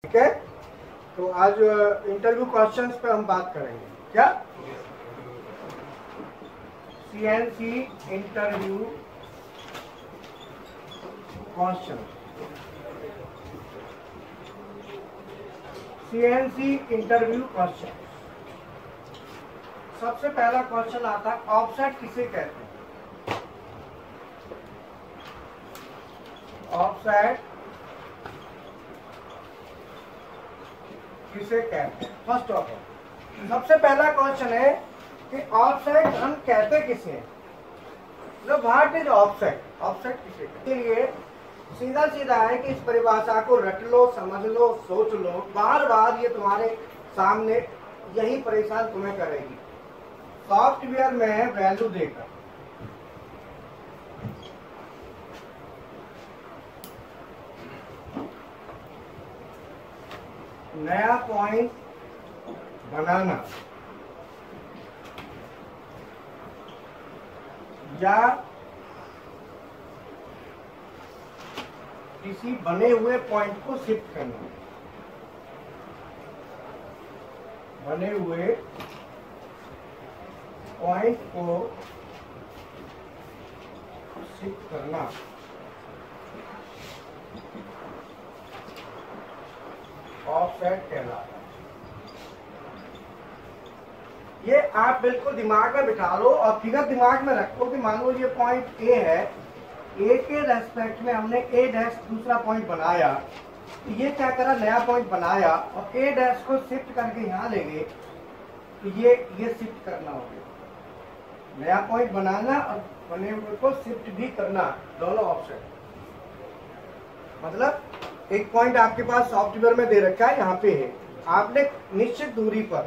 ठीक है। तो आज इंटरव्यू क्वेश्चंस पे हम बात करेंगे। क्या CNC interview question, CNC interview question. सबसे पहला क्वेश्चन आता है, ऑफसेट किसे कहते हैं? ऑफसेट किसे कहते हैं? फर्स्ट ऑफ ऑल सबसे पहला क्वेश्चन है कि ऑफसेट हम कहते किसे हैं? What is offset? ऑफसेट किसे कहते हैं? ये सीधा सीधा है कि इस परिभाषा को रट लो, समझ लो, सोच लो, बार बार ये तुम्हारे सामने यही परेशान तुम्हें करेगी। सॉफ्टवेयर में वैल्यू देकर नया पॉइंट बनाना या किसी बने हुए पॉइंट को शिफ्ट करना, बने हुए पॉइंट को शिफ्ट करना, ऑफसेट कहलाता है। ये आप बिल्कुल दिमाग में बिठा लो और फिगर दिमाग में रखो कि मान लो ये पॉइंट ए है, ए के रेस्पेक्ट में हमने ए डैश दूसरा पॉइंट बनाया, तो ये क्या करा, नया पॉइंट बनाया और ए डैश को शिफ्ट करके यहाँ ले गए, तो ये शिफ्ट करना हो गया। नया पॉइंट बनाना और बने हुए को शिफ्ट भी करना, दोनों ऑप्शन। मतलब एक पॉइंट आपके पास सॉफ्टवेयर में दे रखा है, यहाँ पे है, आपने निश्चित दूरी पर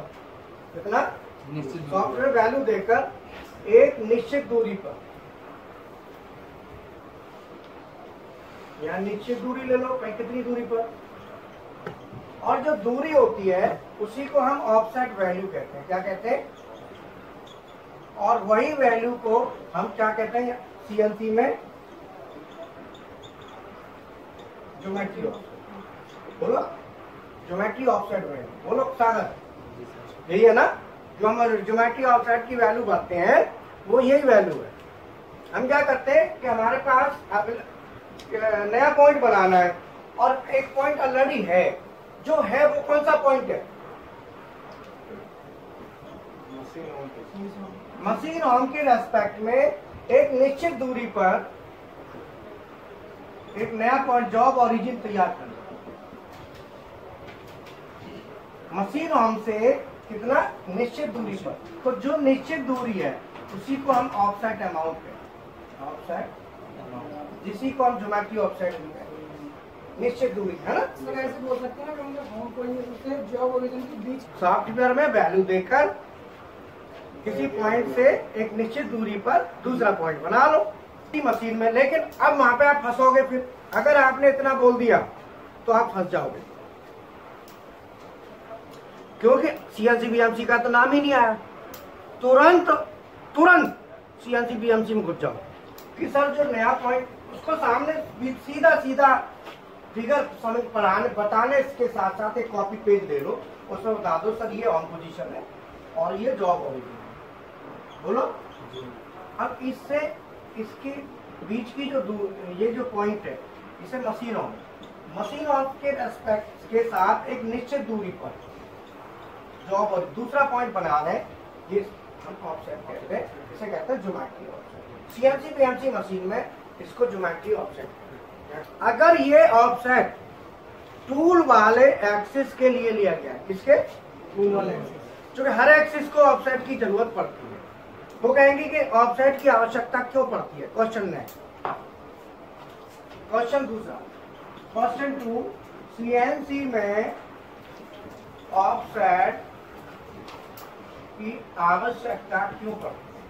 कितना सॉफ्टवेयर वैल्यू देकर एक निश्चित दूरी पर, यहाँ निश्चित दूरी ले लो, कहीं कितनी दूरी पर, और जो दूरी होती है उसी को हम ऑफसेट वैल्यू कहते हैं। क्या कहते हैं? और वही वैल्यू को हम क्या कहते हैं सीएनसी में? Geometry offset. बोलो ज्योमेट्री ऑफसेट वैल्यू, बोलो सागर, यही है ना? जो हम ज्योमेट्री ऑफसेट की वैल्यू भरते हैं वो यही वैल्यू है। हम क्या करते हैं कि हमारे पास नया पॉइंट बनाना है और एक पॉइंट ऑलरेडी है, जो है वो कौन सा पॉइंट है? मशीन होम के रेस्पेक्ट में एक निश्चित दूरी पर एक नया पॉइंट जॉब ओरिजिन तैयार करना। मशीन होम से कितना निश्चित दूरी पर, तो जो निश्चित दूरी है उसी को हम ऑफसेट अमाउंट कहते हैं। ऑफसेट जिसी को हम ज्योमेट्री ऑफसेट भी कहते हैं, निश्चित दूरी, है ना? सर ऐसे बोल सकते हैं ना कि जॉब ओरिजिन के बीच सॉफ्टवेयर में वैल्यू देकर किसी पॉइंट से एक निश्चित दूरी पर दूसरा पॉइंट बना लो मशीन में। लेकिन अब वहां पे आप फंसोगे, फिर अगर आपने इतना बोल दिया तो आप फंस जाओगे, क्योंकि सीएनसी बीएमसी का तो नाम ही नहीं आया। तुरंत सीएनसी बीएमसी में घुस जाओ कि सर जो नया पॉइंट, उसको सामने सीधा सीधा फिगर समझ पढ़ाने बताने के साथ साथ एक कॉपी पेज ले लो, उसमें बता दो सर ये ऑन पोजीशन है और ये जॉब ओरिजिन है। बोलो अब इससे इसके बीच की जो ये जो पॉइंट है इसे मशीन ऑन के रेस्पेक्ट के साथ एक निश्चित दूरी पर जॉब और दूसरा पॉइंट बना रहे, ये हम ऑफसेट कहते हैं, इसे कहते हैं geometry offset. CNC BMC machine में इसको ज्योमेट्री ऑफसेट कहते हैं। अगर ये ऑफसेट टूल वाले एक्सिस के लिए लिया गया है, किसके? टूल वाले एक्सिस, क्योंकि हर एक्सिस को ऑफसेट की जरूरत पड़ती है। वो कहेंगे कि ऑफसेट की आवश्यकता क्यों पड़ती है? क्वेश्चन नेक्स्ट, क्वेश्चन दूसरा, क्वेश्चन 2, सीएनसी में ऑफसेट की आवश्यकता क्यों पड़ती है?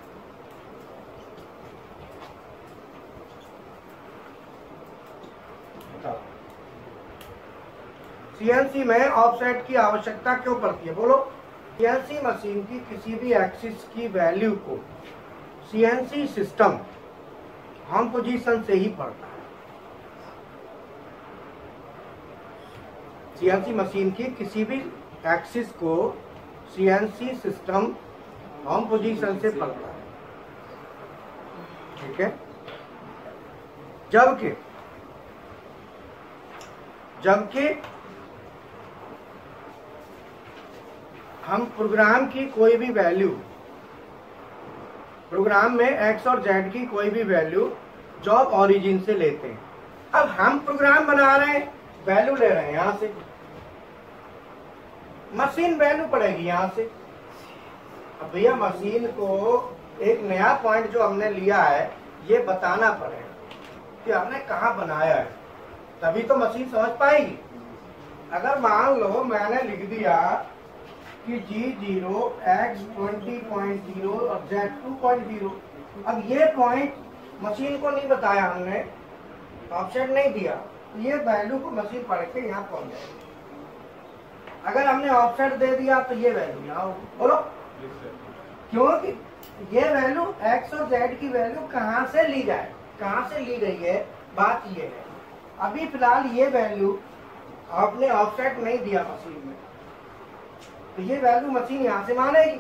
बताओ, सीएनसी में ऑफसेट की आवश्यकता क्यों पड़ती है? बोलो। सीएनसी मशीन की किसी भी एक्सिस की वैल्यू को सीएनसी सिस्टम होम पोजीशन से ही पढ़ता है। सीएनसी मशीन की किसी भी एक्सिस को सीएनसी सिस्टम होम पोजीशन से पढ़ता है, ठीक है। जबकि हम प्रोग्राम की कोई भी वैल्यू, प्रोग्राम में एक्स और जेड की कोई भी वैल्यू जॉब ओरिजिन से लेते हैं। अब हम प्रोग्राम बना रहे हैं, वैल्यू ले रहे हैं यहां से, मशीन वैल्यू पड़ेगी यहां से। अब भैया मशीन को एक नया पॉइंट जो हमने लिया है ये बताना पड़ेगा कि हमने कहाँ बनाया है, तभी तो मशीन समझ पाएगी। अगर मान लो मैंने लिख दिया कि G0 X 20.0 और Z 2.0, अब ये पॉइंट मशीन को नहीं बताया हमने, ऑफसेट नहीं दिया, तो ये वैल्यू को मशीन पढ़ के यहाँ पहुंच जाएगी। अगर हमने ऑफसेट दे दिया तो ये वैल्यू यहाँ होगी। बोलो क्योंकि ये वैल्यू X और Z की वैल्यू कहाँ से ली जाए, कहाँ से ली गई है, बात ये है। अभी फिलहाल ये वैल्यू आपने ऑफसेट नहीं दिया मशीन में, तो ये वैल्यू मशीन यहाँ से मानेगी,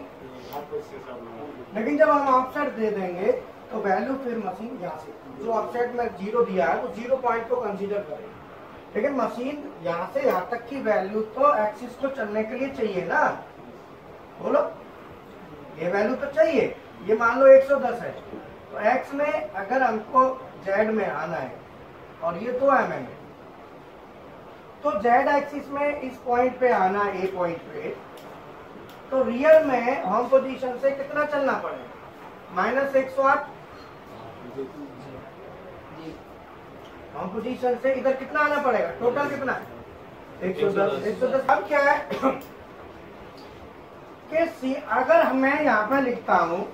लेकिन जब हम ऑफसेट दे देंगे तो वैल्यू फिर मशीन यहाँ से, जो ऑफसेट में 0 दिया है वो 0 पॉइंट को कंसीडर करेगी, लेकिन मशीन यहाँ से यहाँ तक की वैल्यू तो एक्सिस को चलने के लिए चाहिए ना। बोलो ये वैल्यू तो चाहिए। ये मान लो 110 है, तो एक्स में अगर हमको जेड में आना है और ये 2 mm है, तो जेड एक्सिस में इस पॉइंट पे आना, ए पॉइंट पे, तो रियल में होम पोजीशन से कितना चलना पड़ेगा, -108। होम पोजीशन से इधर कितना आना पड़ेगा, टोटल कितना है 110। अब क्या है कि अगर मैं यहाँ पे लिखता हूँ,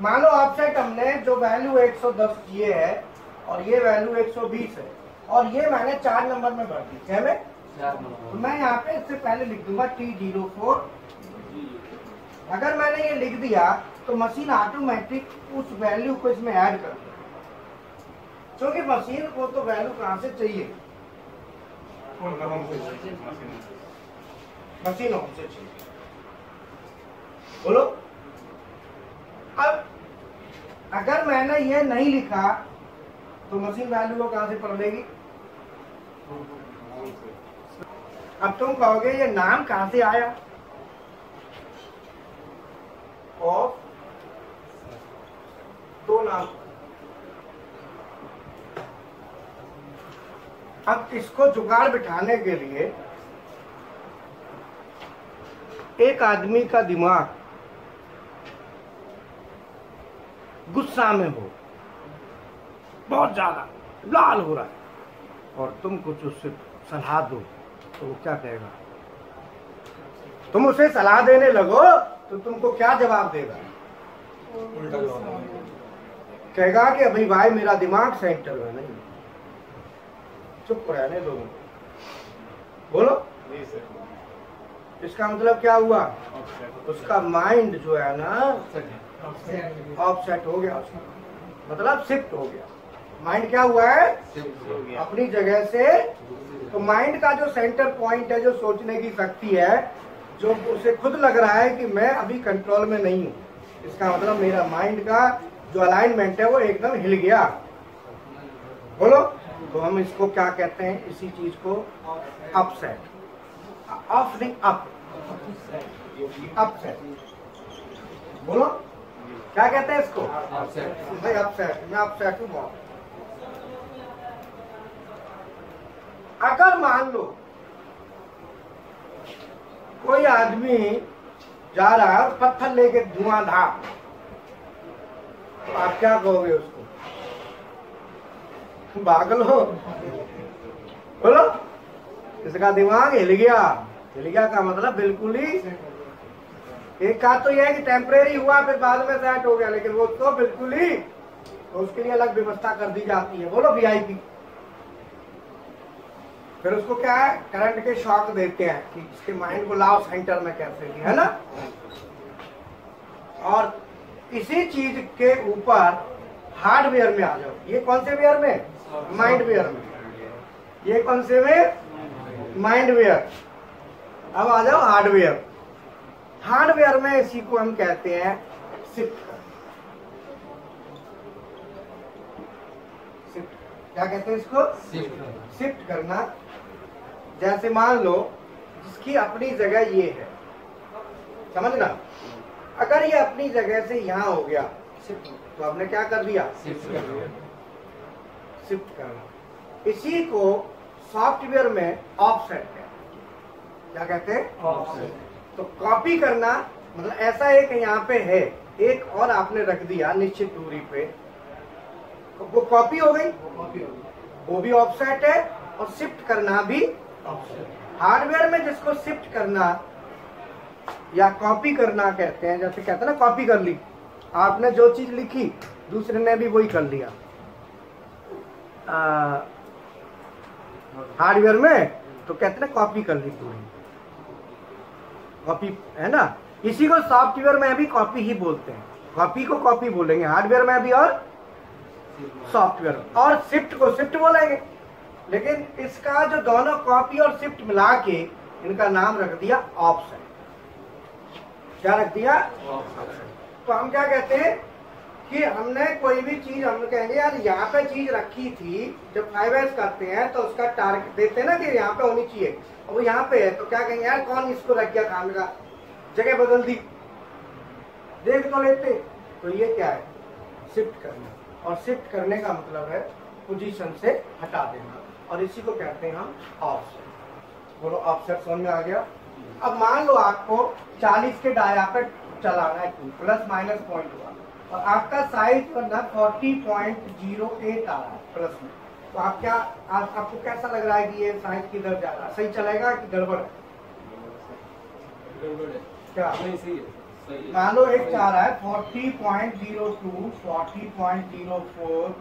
मान लो ऑफसेट हमने जो वैल्यू 110 ये है और ये वैल्यू 120 है और ये मैंने 4 नंबर में भर दी है, तो मैं यहाँ पे इससे पहले लिख दूंगा T04। अगर मैंने ये लिख दिया तो मशीन ऑटोमेटिक उस वैल्यू को इसमें ऐड कर देगी, क्योंकि मशीन को तो वैल्यू कहाँ से चाहिए, मशीन होम से चाहिए। बोलो अब अगर मैंने ये नहीं लिखा तो मशीन वैल्यू को कहां से पढ़ लेगी। अब तुम कहोगे ये नाम कहां से आया, और 2 नाम। अब इसको जुगाड़ बिठाने के लिए एक आदमी का दिमाग गुस्सा में हो, बहुत ज्यादा लाल हो रहा है, और तुम कुछ उससे सलाह दो तो वो क्या कहेगा, तुम उसे सलाह देने लगो तो तुमको क्या जवाब देगा, कहेगा कि अभी भाई मेरा दिमाग सेंटर में नहीं, चुप रहने दो। बोलो इसका मतलब क्या हुआ, उसका माइंड जो है ना ऑफसेट हो गया, उसका मतलब शिफ्ट हो गया। माइंड क्या हुआ है, अपनी जगह से। तो माइंड का जो सेंटर पॉइंट है, जो सोचने की शक्ति है, जो उसे खुद लग रहा है कि मैं अभी कंट्रोल में नहीं हूँ, इसका मतलब मेरा माइंड का जो अलाइनमेंट है वो एकदम हिल गया। बोलो तो हम इसको क्या कहते हैं, इसी चीज को अपसेट, ऑफ नहीं अप, अपसेट। बोलो क्या कहते हैं इसको, भाई अपसेट, मैं अपसेट हूँ बहुत। अगर मान लो कोई आदमी जा रहा है और पत्थर लेके धुआंधार, तो आप क्या कहोगे उसको, पागल हो। बोलो इसका दिमाग हिल गया। हिल गया का मतलब बिल्कुल ही, एक का तो यह है कि टेम्परेरी हुआ फिर बाद में सेट हो गया, लेकिन वो तो बिल्कुल ही, तो उसके लिए अलग व्यवस्था कर दी जाती है। बोलो VIP। फिर उसको क्या है, करंट के शॉक देते हैं कि इसके माइंड को लाओ सेंटर में कैसे, है ना। और इसी चीज के ऊपर हार्डवेयर में आ जाओ। ये कौन से वेयर में, माइंड वेयर में। ये कौन से में, माइंडवेयर। अब आ जाओ हार्डवेयर। हार्डवेयर में इसी को हम कहते हैं शिफ्ट। क्या कहते हैं इसको? शिफ्ट करना। जैसे मान लो जिसकी अपनी जगह ये है, समझना, अगर ये अपनी जगह से यहाँ हो गया शिफ्ट, तो आपने क्या कर दिया? शिफ्ट करना। इसी को सॉफ्टवेयर में ऑफसेट है। क्या कहते हैं? ऑफसेट। तो कॉपी करना मतलब ऐसा एक यहाँ पे है, एक और आपने रख दिया निश्चित दूरी पे, वो कॉपी हो गई, वो भी ऑफसेट है, और शिफ्ट करना भी ऑफसेट। हार्डवेयर में जिसको शिफ्ट करना या कॉपी करना कहते हैं, जैसे कहते हैं ना कॉपी कर ली, आपने जो चीज लिखी दूसरे ने भी वही कर लिया। हार्डवेयर में तो कहते हैं कॉपी कर ली पूरी, कॉपी है ना। इसी को सॉफ्टवेयर में भी कॉपी ही बोलते हैं, कॉपी को कॉपी बोलेंगे हार्डवेयर में भी, और सॉफ्टवेयर, और शिफ्ट को शिफ्ट बोलेंगे। लेकिन इसका जो दोनों कॉपी और शिफ्ट मिला के इनका नाम रख दिया ऑफसेट। क्या रख दिया? तो हम क्या कहते हैं कि हमने कोई भी चीज, हम कहेंगे यार यहाँ पे चीज रखी थी, जब 5S करते हैं तो उसका टारगेट देते हैं ना कि यहाँ पे होनी चाहिए, और वो यहाँ पे है, तो क्या कहेंगे यार कौन इसको रख गया काम का, जगह बदल दी, देख तो लेते। तो ये क्या है? शिफ्ट करना। और शिफ्ट करने का मतलब है पोजीशन से हटा देना, और इसी को कहते हैं हम ऑफसेट। बोलो ऑफसेट समझ में आ गया? अब मान लो आपको 40 के डाया पे चलाना है, प्लस माइनस पॉइंट हुआ, और आपका साइज करना 40.08 आ रहा है प्लस में, तो आप क्या, आपको कैसा लग रहा है कि ये साइज किधर जा रहा है? सही चलेगा कि गड़बड़? क्या नहीं सही है? मान लो एक चाह रहा है 40.02, 40.04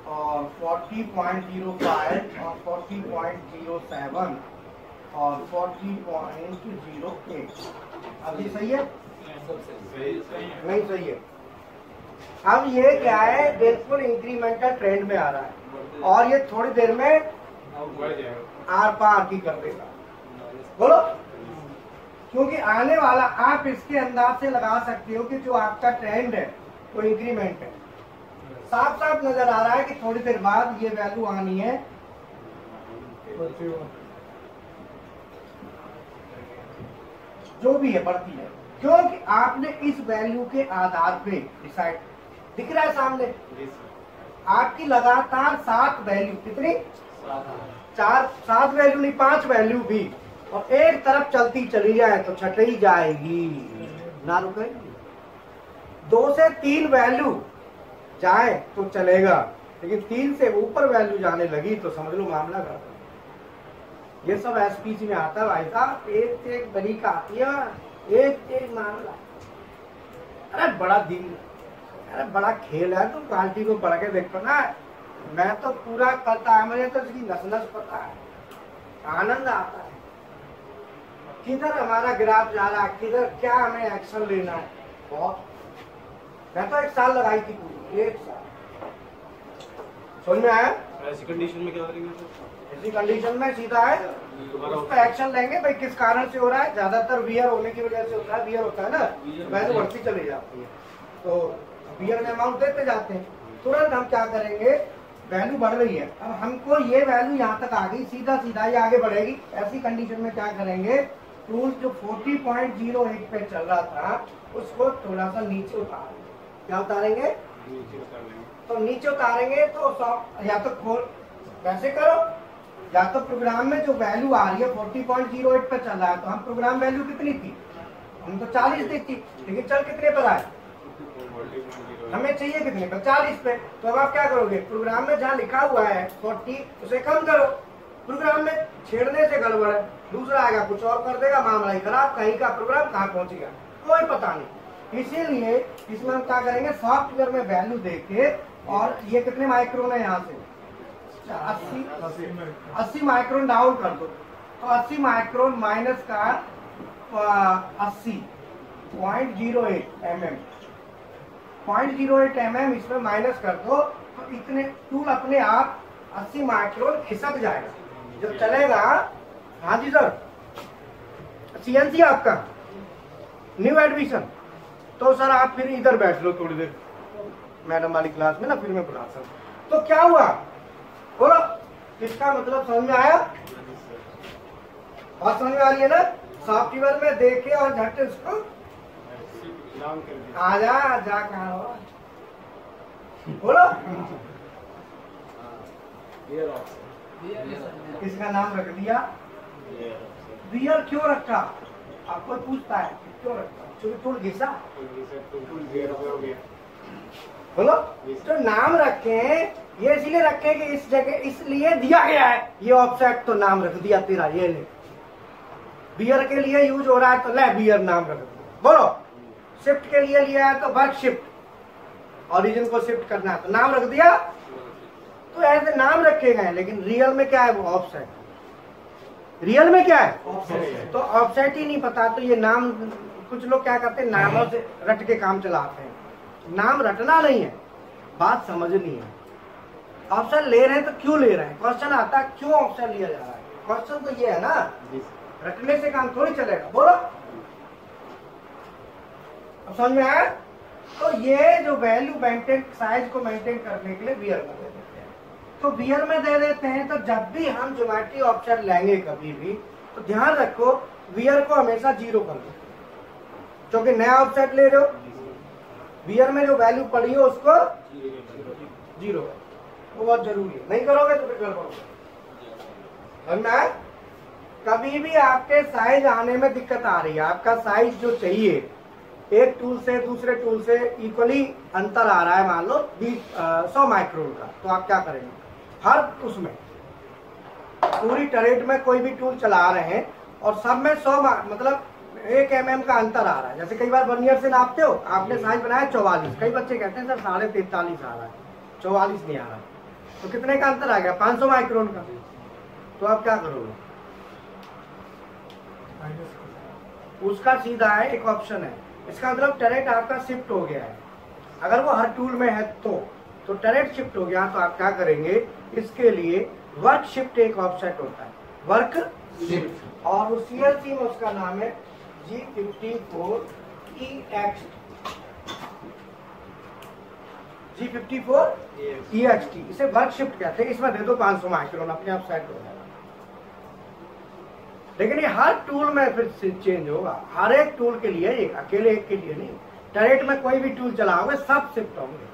और 40.05 और 40.07 और 40.08। अब ये सही है? नहीं सही है। अब ये क्या है, बिल्कुल इंक्रीमेंटल ट्रेंड में आ रहा है, और ये थोड़ी देर में आर पार की कर देगा। बोलो, क्योंकि आने वाला, आप इसके अंदाज से लगा सकते हो कि जो आपका ट्रेंड है वो इंक्रीमेंट है। साफ साफ नजर आ रहा है कि थोड़ी देर बाद ये वैल्यू आनी है, जो भी है बढ़ती है, क्योंकि आपने इस वैल्यू के आधार पे डिसाइड, दिख रहा है सामने आपकी लगातार 7 वैल्यू, कितनी? 7 वैल्यू नहीं, 5 वैल्यू भी, और एक तरफ चलती चली जाए तो छट ही जाएगी, ना रुकेगी। 2 से 3 वैल्यू जाए तो चलेगा, लेकिन 3 से ऊपर वैल्यू जाने लगी तो समझ लो मामला गड़बड़। ये सब एसपीसी में आता है भाई साहब, एक से एक बड़ी का आती है, एक से एक मामला। अरे बड़ा दिन, अरे बड़ा खेल है, तुम क्वालिटी को बढ़ के देखो ना। मैं तो पूरा करता है, मुझे तो इसकी नस नस पता है, आनंद आता है किधर हमारा ग्राफ जा रहा है, किधर क्या हमें एक्शन लेना है। बहुत, मैं तो 1 साल लगाई थी पूरी, 1 साल। समझ में आया? ऐसी कंडीशन में क्या करेंगे? ऐसी कंडीशन में सीधा है उस पर एक्शन लेंगे। भाई किस कारण से हो रहा है? ज्यादातर वियर होने की वजह से होता है, वियर होता है ना, वैल्यू बढ़ती चली जाती है, तो वियर में अमाउंट देते जाते हैं। तुरंत हम क्या करेंगे, वैल्यू बढ़ रही है, अब हमको ये वैल्यू यहाँ तक आ गई, सीधा सीधा ये आगे बढ़ेगी। ऐसी कंडीशन में क्या करेंगे, टूल जो 40.08 पे चल रहा था उसको थोड़ा सा नीचे उतारेंगे। क्या उतारेंगे? तो नीचे उतारेंगे तो या तो खोल, वैसे करो, या तो प्रोग्राम में जो वैल्यू आ रही है 40.08 पे चल रहा है, तो हम प्रोग्राम वैल्यू कितनी थी, हम तो 40 दी थी, लेकिन चल कितने पर आए, हमें चाहिए कितने पर, 40 पे। तो अब आप क्या करोगे, प्रोग्राम में जहाँ लिखा हुआ है 40 उसे कम करो। प्रोग्राम में छेड़ने से गड़बड़ है, दूसरा आएगा कुछ और कर देगा, मामला ही खराब, कहीं का प्रोग्राम कहाँ पहुंच गया कोई पता नहीं। इसीलिए इसमें हम क्या करेंगे, सॉफ्टवेयर में वैल्यू देके, और ये कितने माइक्रोन है यहाँ से 80 माइक्रोन डाउन कर दो, तो 80 माइक्रोन माइनस का 80.08 mm, 0.08 mm इसमें माइनस कर दो, तो इतने टूल अपने आप 80 माइक्रोन खिसक जाएगा। जब चलेगा हाँ जी सर, सीएनसी आपका न्यू एडमिशन, तो सर आप फिर इधर बैठ लो थोड़ी देर मैडम वाली क्लास में ना, फिर मैं बुलाता हूँ। तो क्या हुआ बोलो, इसका मतलब समझ में आया? बात समझ में आ रही है ना? सॉफ्टवेयर में देखे और झट उसको आजा जा कहा हो बोलो। इसका नाम रख दिया बियर। क्यों रखा? आपको पूछता है क्यों रखा? टूल घिसा बोलो। तो नाम रखे ये इसलिए रखे कि इस जगह इसलिए दिया गया है ये ऑफसेट, तो नाम रख दिया तेरा। ये ले बियर के लिए यूज हो रहा है तो ले बियर नाम रख दिया। बोलो शिफ्ट के लिए लिया है तो वर्क शिफ्ट, ओरिजिन को शिफ्ट करना है तो नाम रख दिया। तो ऐसे नाम रखे गए, लेकिन रियल में क्या है? वो ऑफसेट। रियल में क्या है? ऑफसेट। तो ऑफसेट ही नहीं पता तो ये नाम, कुछ लोग क्या करते हैं नामों से रट के काम चलाते हैं। नाम रटना नहीं है, बात समझनी है। ऑप्शन ले रहे हैं तो क्यों ले रहे हैं? क्वेश्चन आता है क्यों ऑप्शन लिया जा रहा है? क्वेश्चन तो ये है ना, रटने से काम थोड़ी चलेगा। बोलो अब समझ में आया? तो ये जो वैल्यू मेंटेन, साइज को मेंटेन करने के लिए वियर में दे देते हैं। तो वियर में दे देते हैं तो जब भी हम ज्योमेट्री ऑप्शन लेंगे कभी भी, तो ध्यान रखो वियर को हमेशा 0 कर दो, क्योंकि नया ऑफसेट ले रहे हो। वियर में जो वैल्यू पड़ी हो उसको 0, वो बहुत जरूरी है। नहीं करोगे तो फिर गड़बड़ होगा। कभी भी आपके साइज आने में दिक्कत आ रही है, आपका साइज जो चाहिए एक टूल से दूसरे टूल से इक्वली अंतर आ रहा है, मान लो 100 माइक्रोन का, तो आप क्या करेंगे? हर उसमें पूरी टरेट में कोई भी टूल चला रहे हैं और सब में 100 मतलब 1 mm का अंतर आ रहा है। जैसे कई बार वर्नियर से नापते हो, आपने साइज बनाया 44, कई बच्चे कहते हैं सर 43.5 आ रहा है, 44 नहीं आ रहा है, तो कितने का अंतर आ गया? 500 माइक्रोन का। तो आप क्या करोगे? उसका सीधा है, एक ऑप्शन है। इसका मतलब टरेट आपका शिफ्ट हो गया है। अगर वो हर टूल में है तो टरेट शिफ्ट हो गया, तो आप क्या करेंगे? इसके लिए वर्क शिफ्ट एक ऑफसेट होता है, वर्क शिफ्ट, और उस CLC में उसका नाम है G54 EXT। इसे वर्क शिफ्ट कहते हैं। इसमें दे दो 500 माइक्रोन, अपने आप सेट हो जाएगा। लेकिन ये हर टूल में फिर चेंज होगा, हर एक टूल के लिए, एक अकेले एक के लिए नहीं। टरेट में कोई भी टूल चलाओगे सब शिफ्ट होंगे,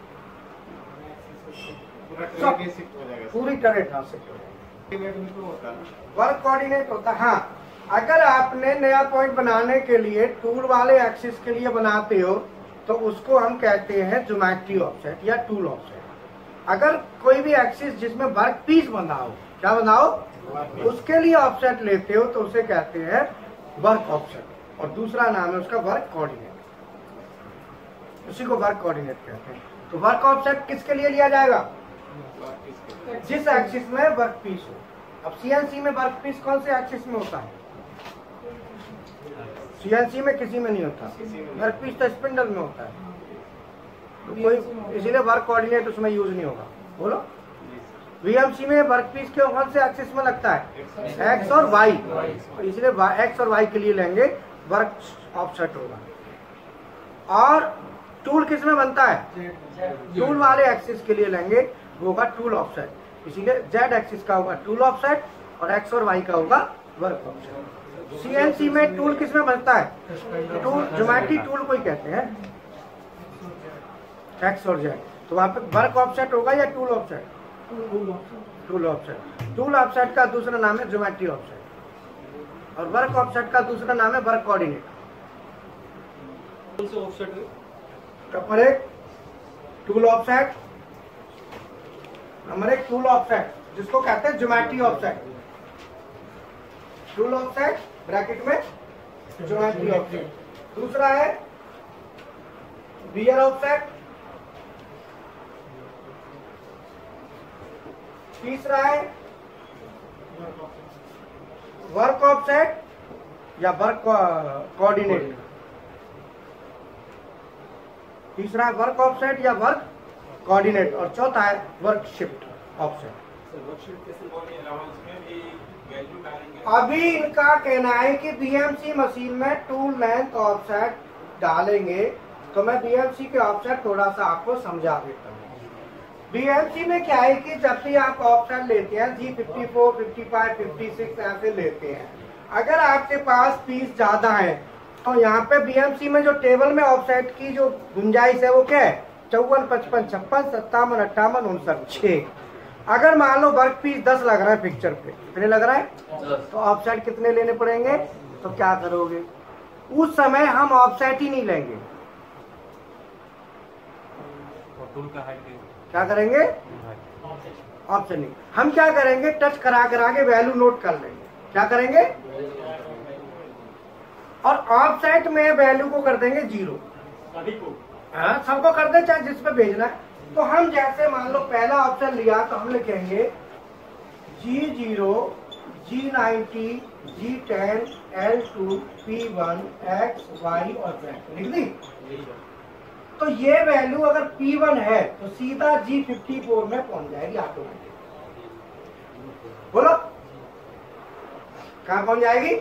पूरी टरेट शिफ्ट हो जाएगी। वर्क कोऑर्डिनेट होता है। हाँ, अगर आपने नया पॉइंट बनाने के लिए टूल वाले एक्सिस के लिए बनाते हो तो उसको हम कहते हैं ज्योमेट्री ऑफसेट या टूल ऑफसेट। अगर कोई भी एक्सिस जिसमें वर्क पीस बना हो, क्या बना हो, उसके लिए ऑफसेट लेते हो तो उसे कहते हैं वर्क ऑफसेट, और दूसरा नाम है उसका वर्क कोऑर्डिनेट, उसी को वर्क कोऑर्डिनेट कहते हैं। तो वर्क ऑफसेट किसके लिए लिया जाएगा? जिस एक्सिस में वर्क पीस हो। अब CNC में वर्क पीस कौन से एक्सिस में होता है? CNC में किसी में नहीं होता, वर्क पीस तो स्पिंडल में होता है, तो कोई इसीलिए वर्क कोऑर्डिनेट उसमें यूज नहीं होगा। बोलो VMC में वर्क पीस के कौन से एक्सिस में लगता है? X और Y, इसलिए X और Y के लिए लेंगे वर्क ऑफसेट होगा। और टूल किस में बनता है? टूल वाले एक्सिस के लिए लेंगे, वो होगा टूल ऑफसेट, इसीलिए Z एक्सिस का होगा टूल ऑफसेट और X और Y का होगा वर्क ऑफसेट। CNC में टूल किस में बनता है? टूल ज्योमेट्री टूल को ही कहते हैं, X और Z। तो वहां पे वर्क ऑफसेट होगा या tool offset? Tool offset. Tool offset का दूसरा नाम है ज्योमेट्री ऑफसेट, और वर्क ऑफसेट का दूसरा नाम है वर्क कोऑर्डिनेट। कौन से ऑफसेट है? Number 1 tool offset, number 1 tool offset जिसको कहते हैं geometry offset. Tool offset bracket में ज्योमेट्री ऑफसेट। दूसरा है वियर ऑफसेट। तीसरा है वर्क ऑफसेट या वर्क कोऑर्डिनेट। तीसरा है वर्क ऑफसेट या वर्क कोऑर्डिनेट, और चौथा है work shift offset. Work shift कैसे बोलिए? इसमें भी अभी इनका कहना है कि बीएमसी मशीन में टूल लेंथ ऑफसेट डालेंगे, तो मैं बीएमसी के ऑफसेट थोड़ा सा आपको समझा देता हूँ। बीएमसी में क्या है कि जब भी आप ऑफसेट लेते हैं G54, 55, 56 ऐसे लेते हैं, अगर आपके पास पीस ज्यादा है तो यहाँ पे बीएमसी में जो टेबल में ऑफसेट की जो गुंजाइश है वो क्या है 54, 55, 56, 57, 58, 59, 6। अगर मान लो वर्क पीस 10 लग रहा है पिक्चर पे, कितने लग रहा है, तो ऑफसेट कितने लेने पड़ेंगे, तो क्या करोगे उस समय हम ऑफसेट ही नहीं लेंगे, और टूल का हाइट क्या करेंगे ऑप्शन नहीं, हम क्या करेंगे टच करा के वैल्यू नोट कर लेंगे, क्या करेंगे, और ऑफसेट में वैल्यू को कर देंगे 0, हाँ सबको कर दे चाहे जिस पे भेजना है। तो हम जैसे मान लो पहला ऑप्शन लिया तो हम लिखेंगे G0, G90, G10, L2, P1, X, Y और Z लिख दी। तो ये वैल्यू अगर P1 है तो सीधा G54 में पहुंच जाएगी ऑटोमेटिक। बोलो कहाँ पहुंच जाएगी,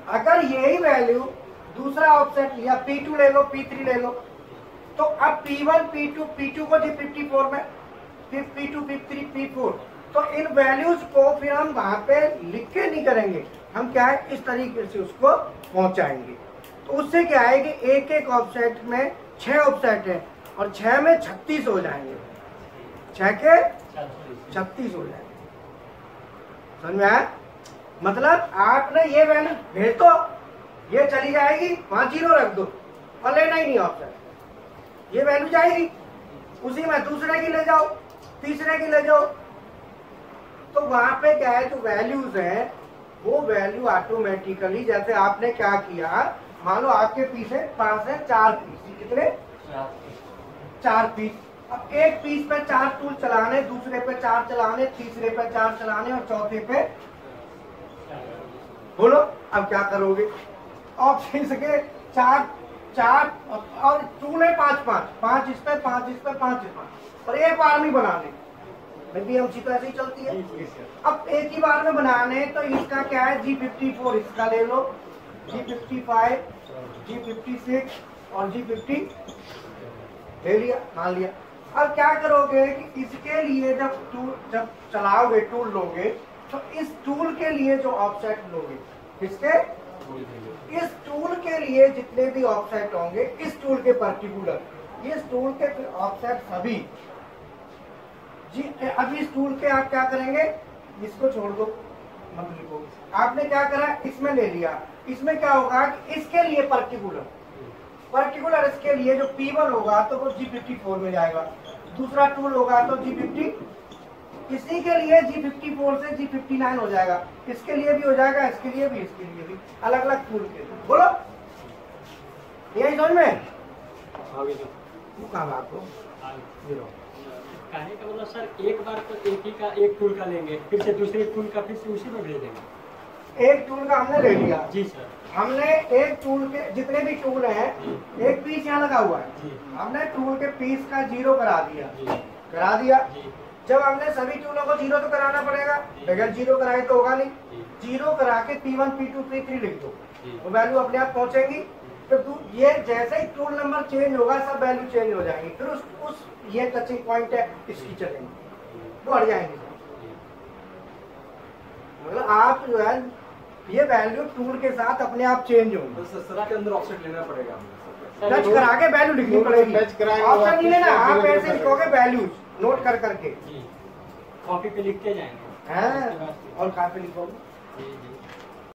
अगर यही वैल्यू दूसरा ऑप्शन लिया P2 ले लो, P3 ले लो, तो अब P1, P2 को G54 में, फिर P2, P3, P4, तो इन वैल्यूज को फिर हम वहां पे लिख के नहीं करेंगे, हम क्या है इस तरीके से उसको पहुंचाएंगे। तो उससे क्या है कि एक एक ऑफसेट में 6 ऑफसेट है और 6 में 36 हो जाएंगे, 6 के 36 हो जाएंगे। समझ में आया, मतलब आपने ये वैल्यू भेज दो, ये चली जाएगी, 5 0 रख दो और लेना ही नहीं ऑप्शन, ये वैल्यू जाएगी, उसी में दूसरे की ले जाओ, तीसरे की ले जाओ। तो वहां पे क्या है जो वैल्यूज है वो वैल्यू ऑटोमेटिकली, जैसे आपने क्या किया, मान लो आपके पीछे पास है 4 पीस, कितने 4 पीस, अब एक पीस पे 4 टूल चलाने, दूसरे पे 4 चलाने, तीसरे पे 4 चलाने और चौथे पे, बोलो अब क्या करोगे, ऑप्शन के 4 और टूल है 5 इस पे, 5 इस पे, 5 इस पे, और एक बार नहीं बनाने, बीएमसी तो ऐसे ही चलती है। अब एक ही बार में बनाने तो इसका क्या है G54 इसका ले लो, G55, G56 और G50 ले लिया, मान लिया। अब क्या करोगे कि इसके लिए जब चलाओगे टूल लोगे तो इस टूल के लिए जो ऑफसेट लोगे, किसके, इस टूल के लिए जितने भी ऑफसेट होंगे, इस टूल के पर्टिकुलर, इस टूल के ऑफसेट सभी जी। अब इस टूल के आप क्या करेंगे, इसको छोड़ दो, मत लिखो, आपने क्या करा इसमें ले लिया, इसमें क्या होगा कि इसके लिए पर्टिकुलर इसके लिए जो P1 होगा तो वो G54 में जाएगा, दूसरा टूल होगा तो G50, इसी के लिए G54 से G59 हो जाएगा, इसके लिए भी हो जाएगा, इसके लिए भी, अलग अलग टूल के लिए। बोलो यही समझ में कहा आपको, कहने का मतलब सर एक बार तो एक टूल का लेंगे, फिर से दूसरे टूल का फिर से उसी में भेज देंगे। एक टूल का हमने ले लिया जी सर, हमने एक टूल के जितने भी टूल हैं, एक पीस यहाँ लगा हुआ है, हमने टूल के पीस का 0 करा दिया। जब हमने सभी टूलों को 0 तो कराना पड़ेगा, बगैर 0 कराए तो होगा नहीं, 0 करा के P1, P2, P3 लिख दो, वो वैल्यू अपने आप पहुंचेगी। तो ये जैसे ही टूल नंबर चेंज होगा सब वैल्यू चेंज हो जाएंगी, फिर उस ये टचिंग पॉइंट है इसकी चलेंगे, बढ़ जाएंगे। मतलब आप जो है ये वैल्यू टूल के साथ अपने आप चेंज होंगे, तो ससरा के अंदर ऑफसेट लेना पड़ेगा, टच करा के वैल्यू लिखनी पड़ेगी, ऑप्शन नहीं लेना, आप ऐसे लिखोगे वैल्यूज नोट कर करके, कॉपी पे लिखते जाएंगे हैं और कहाँ पे लिखोगे।